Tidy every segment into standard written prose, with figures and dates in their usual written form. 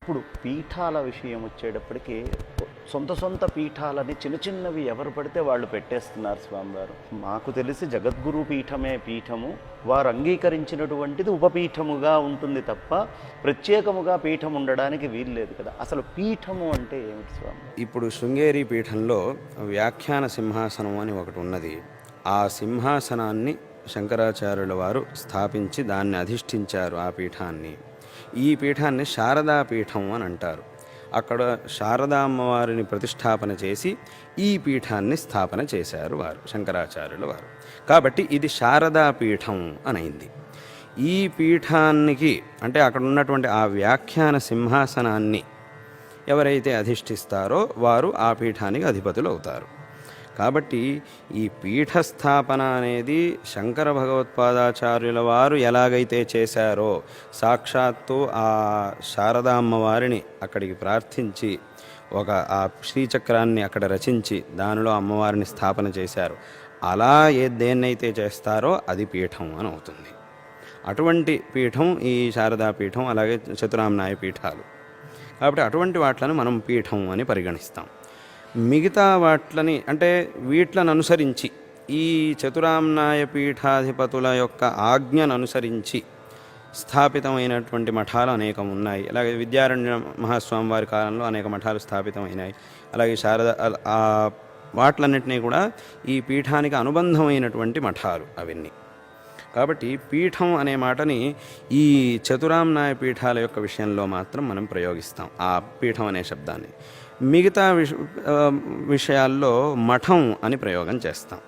ఇప్పుడు పీఠాల విషయం వచ్చేటప్పటికి సొంత పీఠాలని చిన్న చిన్నవి ఎవరు పడితే వాళ్ళు పెట్టేస్తున్నారు స్వామివారు. మాకు తెలిసి జగద్గురు పీఠమే పీఠము, వారు అంగీకరించినటువంటిది ఉపపీఠముగా ఉంటుంది తప్ప ప్రత్యేకముగా పీఠం ఉండడానికి వీల్లేదు కదా. అసలు పీఠము అంటే ఏమిటి స్వామి? ఇప్పుడు శృంగేరి పీఠంలో వ్యాఖ్యాన సింహాసనం అని ఒకటి ఉన్నది. ఆ సింహాసనాన్ని శంకరాచార్యుల వారు స్థాపించి దాన్ని అధిష్ఠించారు. ఆ పీఠాన్ని, ఈ పీఠాన్ని శారదా పీఠం అని అంటారు. అక్కడ శారదా అమ్మవారిని ప్రతిష్టాపన చేసి ఈ పీఠాన్ని స్థాపన చేశారు వారు, శంకరాచార్యుల వారు. కాబట్టి ఇది శారదా పీఠం అని అయింది. ఈ పీఠానికి అంటే అక్కడ ఉన్నటువంటి ఆ వ్యాఖ్యాన సింహాసనాన్ని ఎవరైతే అధిష్ఠిస్తారో వారు ఆ పీఠానికి అధిపతులు అవుతారు. కాబట్టి ఈ పీఠస్థాపన అనేది శంకర భగవత్పాదాచార్యుల వారు ఎలాగైతే చేశారో, సాక్షాత్తు ఆ శారదా అమ్మవారిని అక్కడికి ప్రార్థించి ఒక ఆ శ్రీచక్రాన్ని అక్కడ రచించి దానిలో అమ్మవారిని స్థాపన చేశారు. అలా దేన్నైతే చేస్తారో అది పీఠం అని అవుతుంది. అటువంటి పీఠం ఈ శారదా పీఠం, అలాగే చతురామ్నాయ పీఠాలు. కాబట్టి అటువంటి వాట్లను మనం పీఠం అని పరిగణిస్తాం. మిగతా వాట్లని అంటే వీట్లను అనుసరించి ఈ చతురామ్నాయ పీఠాధిపతుల యొక్క ఆజ్ఞను అనుసరించి స్థాపితమైనటువంటి మఠాలు అనేకం ఉన్నాయి. అలాగే విద్యారణ్య మహాస్వామి వారి కాలంలో అనేక మఠాలు స్థాపితమైనాయి. అలాగే వాట్లన్నింటినీ కూడా ఈ పీఠానికి అనుబంధమైనటువంటి మఠాలు అవన్నీ. కాబట్టి పీఠం అనే మాటని ఈ చతురామ్నాయ పీఠాల యొక్క విషయంలో మాత్రం మనం ప్రయోగిస్తాం, ఆ పీఠం అనే శబ్దాన్ని. మిగతా విషయాల్లో మఠం అని ప్రయోగం చేస్తాం.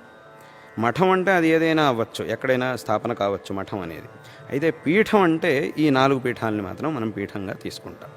మఠం అంటే అది ఏదైనా అవ్వచ్చు, ఎక్కడైనా స్థాపన కావచ్చు మఠం అనేది. అయితే పీఠం అంటే ఈ 4 పీఠాలని మాత్రం మనం పీఠంగా తీసుకుంటాం.